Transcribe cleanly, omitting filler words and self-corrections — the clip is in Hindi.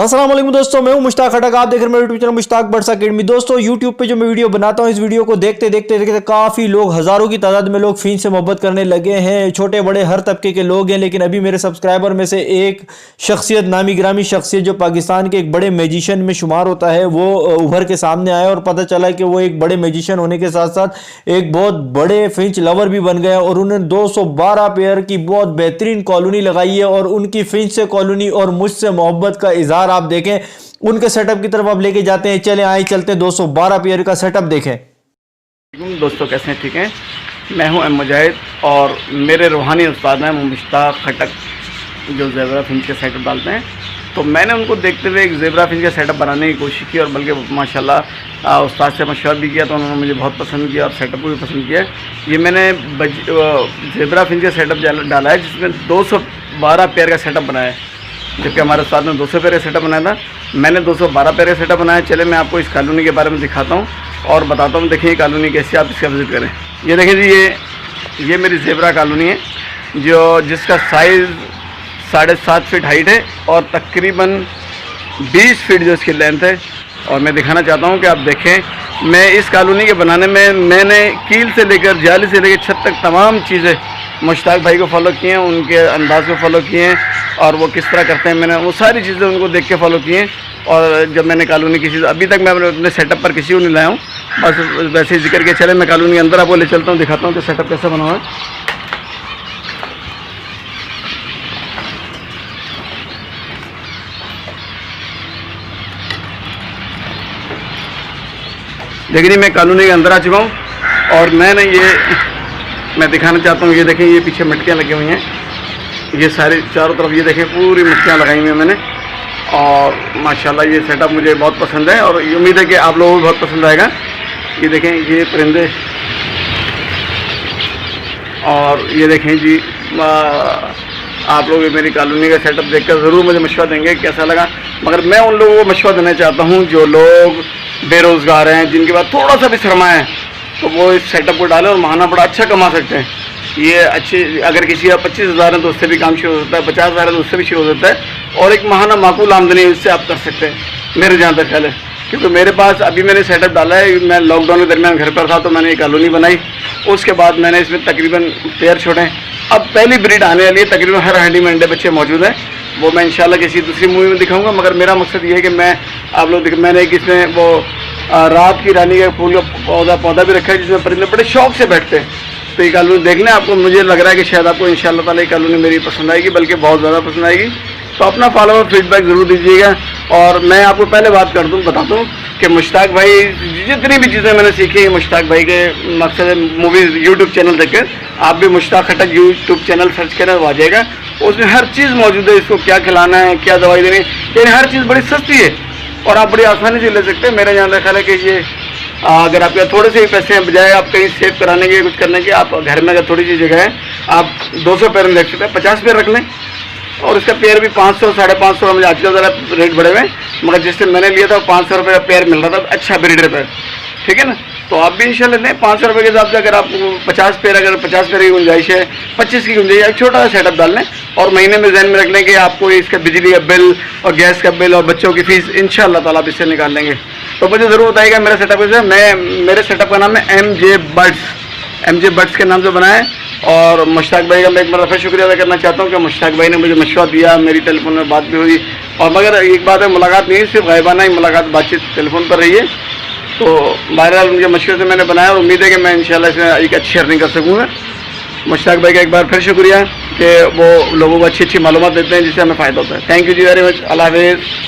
अस्सलाम वालेकुम दोस्तों, मैं हूं मुश्ताक खटक। आप देख रहे हैं मेरे YouTube channel Mushtaq birds academy. दोस्तों यूट्यूब पे जो मैं वीडियो बनाता हूं, इस वीडियो को देखते देखते काफ़ी लोग, हज़ारों की तादाद में लोग फ़ीस से मोहब्बत करने लगे हैं। छोटे बड़े हर तबके के लोग हैं। लेकिन अभी मेरे सब्सक्राइबर में से एक शख्सियत, नामी गिरामी शख्सियत, जो पाकिस्तान के एक बड़े मैजिशियन में शुमार होता है, वो उभर के सामने आया और पता चला कि वो एक बड़े मैजिशियन होने के साथ साथ एक बहुत बड़े फिंच लवर भी बन गया। और उन्होंने 212 पेयर की बहुत बेहतरीन कॉलोनी लगाई है। और उनकी फिंच से कॉलोनी और मुझसे मोहब्बत का इजहार आप देखें। उनके सेटअप की तरफ आप लेके जाते हैं। चले आए चलते 212 पेयर का सेटअप देखें। दोस्तों कैसे हैं? ठीक हैं। मैं हूं एम मुजाहिद और मेरे रूहानी उस्ताद हैं मुश्ताक खटक, जो ज़ेबरा फिंच के सेटअप डालते हैं। तो मैंने उनको देखते हुए एक ज़ेबरा फिंच का सेटअप बनाने की कोशिश की और बल्कि माशाल्लाह उस्ताद से मशवरा भी किया, तो उन्होंने मुझे बहुत पसंद किया और सेटअप को भी पसंद किया। ये मैंने ज़ेबरा फिंच का सेटअप डाला है, जिसमें 212 पेयर का सेटअप बनाया है, जबकि हमारे उस्ताद ने 200 पेयर का सेटअप बनाया था। मैंने 212 पेयर का सेटअप बनाया। चले मैं आपको इस कॉलोनी के बारे में दिखाता हूँ और बताता हूँ। देखिए कॉलोनी कैसी, आप इसका विज़िट करें। ये देखिए जी, ये मेरी ज़ेबरा कॉलोनी है, जिसका साइज़ 7.5 फीट हाइट है और तकरीबन 20 फीट जो इसकी लेंथ है। और मैं दिखाना चाहता हूँ कि आप देखें, मैं इस कॉलोनी के बनाने में मैंने कील से लेकर जाली से लेकर छत तक तमाम चीज़ें मुश्ताक भाई को फॉलो किए हैं, उनके अंदाज़ को फॉलो किए हैं और वो किस तरह करते हैं, मैंने वो सारी चीज़ें उनको देख के फॉलो किए हैं। और जब मैंने कॉलोनी की चीज़, अभी तक मैं अपने सेटअप पर किसी को नहीं लाया हूँ, बस वैसे ही जिक्र के चले। मैं कॉलोनी के अंदर आपको ले चलता हूँ, दिखाता हूँ कि सेटअप कैसा बना हुआ है। देखिए मैं कॉलोनी के अंदर आ चुका हूँ और मैं दिखाना चाहता हूँ। ये देखें, ये पीछे मटकियाँ लगी हुई हैं, ये सारी चारों तरफ ये देखें पूरी मटकियाँ लगाई हुई हैं मैंने। और माशाल्लाह ये सेटअप मुझे बहुत पसंद है और उम्मीद है कि आप लोगों को बहुत पसंद आएगा। ये देखें, ये परिंदे, और ये देखें जी, आप लोग मेरी कॉलोनी का सेटअप देखकर ज़रूर मुझे मशवरा देंगे कैसा लगा। मगर मैं उन लोगों को मशवरा देना चाहता हूँ जो लोग बेरोज़गार हैं, जिनके पास थोड़ा सा भी सरमाया है, तो वो इस सेटअप को डालें और माहाना बड़ा अच्छा कमा सकते हैं। ये अच्छी, अगर किसी का 25,000 है तो उससे भी काम शुरू हो सकता है, 50,000 है तो उससे भी शुरू हो सकता है, और एक माहाना माकूल आमदनी इससे आप कर सकते हैं, मेरे जहाँ तक ख्याल है। क्योंकि मेरे पास अभी मैंने सेटअप डाला है, मैं लॉकडाउन के दरमियान घर पर था, तो मैंने एक कॉलोनी बनाई। उसके बाद मैंने इसमें तकरीबन पेयर छोड़े। अब पहली ब्रीड आने वाली है, तकरीबन हर हंडी में अंडे बच्चे मौजूद हैं। वो मैं इंशाल्लाह किसी दूसरी मूवी में दिखाऊंगा। मगर मेरा मकसद ये है कि मैंने एक इसमें वो रात की रानी का फूल का पौधा भी रखा है, जिसमें परिंदे बड़े शौक से बैठते हैं। तो ये कॉलोनी देख लें, आपको, मुझे लग रहा है कि शायद आपको इंशाल्लाह ताला ये कॉलोनी मेरी पसंद आएगी, बल्कि बहुत ज़्यादा पसंद आएगी। तो अपना फॉलोअर फीडबैक ज़रूर दीजिएगा। और मैं आपको पहले बताता हूँ कि मुश्ताक भाई, जितनी भी चीज़ें मैंने सीखी मुश्ताक भाई के मकसद मूवीज़ यूट्यूब चैनल देखकर, आप भी मुश्ताक खटक यूट्यूब चैनल सर्च करें तो आ जाएगा। उसमें हर चीज़ मौजूद है, इसको क्या खिलाना है, क्या दवाई देनी है, यानी हर चीज़ बड़ी सस्ती है और आप बड़ी आसानी से ले सकते हैं। मेरा यहाँ ख्याल है कि ये अगर आपके थोड़े से ही पैसे हैं, बजाय आप कहीं सेव कराने के, कुछ करने के, आप घर में अगर थोड़ी सी जगह है, आप 200 पेयर में रख सकते हैं, 50 पेयर रख लें। और इसका पेयर भी 500, 550, मुझे आजकल ज़रा रेट बढ़े हुए, मगर जिससे मैंने लिया था 500 रुपये का पेयर मिल रहा था, अच्छा ब्रीडर पेयर, ठीक है ना। तो आप भी इंशाल्लाह लें 500 रुपये के हिसाब से। अगर आपको 50 पेयर की गुंजाइश है, 25 की गुंजाइश है, एक छोटा सा सेटअप डाल लें और महीने में ज़हन में रख लें कि आपको इसका बिजली का बिल और गैस का बिल और बच्चों की फ़ीस इंशाल्लाह ताला आप इससे निकाल लेंगे। तो मुझे ज़रूर बताइएगा मेरा सेटअप कैसे। मेरे सेटअप का नाम है MJ बर्ड्स के नाम से बनाया है। और मुश्ताक भाई का मैं एक बार फिर शुक्रिया अदा करना चाहता हूँ कि मुश्ताक भाई ने मुझे मशवरा दिया, मेरी टेलीफोन में बात भी हुई। और मगर एक बात है, मुलाकात नहीं, सिर्फ गायबाना ही मुलाकात, बातचीत टेलीफोन पर रही है। तो बहरहाल उनके मशवरे से मैंने बनाया और उम्मीद है कि मैं इंशाल्लाह इसमें एक अच्छी अर्निंग कर सकूँगा। मुश्ताक भाई का एक बार फिर शुक्रिया कि वो लोगों को अच्छी मालूमात देते हैं जिससे हमें फ़ायदा होता है। थैंक यू जी वेरी मच। अल्लाह हाफ़िज़।